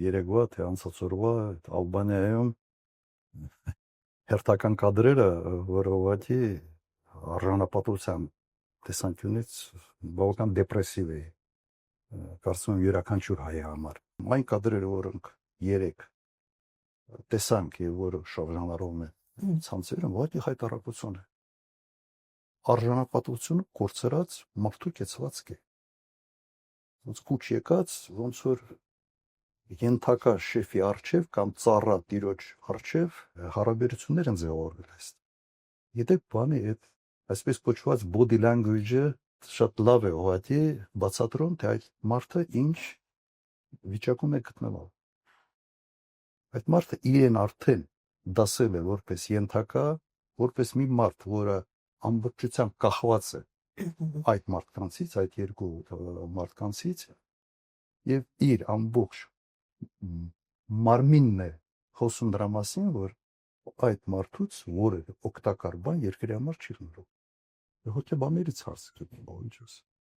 երեկվա, թե անցած օրվա Ալբանիայում հերթական կադրերը, որ ուղղակի արժանապատվության տեսանկյունից բավական դեպրեսիվ է, կարծում եմ յուրաքանչյուր հայի համար։ Այն կադրերը, որոնք երեք տեսանք եւ որ շարժանարում են ցանցերում, ուղղակի հայտարարություն է։ Արժանապատվությունը կորցրած մարդու կեցվածք է։ Ոնց կուչ եկած, ոնց որ ենթակա շեֆի արչև կամ ծառա տիրոջ արչև հարաբերություններ են ձևավորվել այս։ Գիտեք, բանի այդ այսպես կոչված body language-ը շատ լավ է ուղղակի բացատրում, թե այդ մարդը ինչ վիճակում է գտնվում։ Այդ մարդը իրեն արդեն դասել է որպես ենթակա, որպես մի մարդ, որը ամբողջությամբ կախված է այդ մարդկանցից, այդ երկու մարդկանցից եւ իր ամբողջ մարմինն է խոսում դրա մասին, որ այդ մարդուց որևէ օգտակար բան երկրի համար չի լինելու։ Հոգեբաններից հարց գտնվում ինչպես։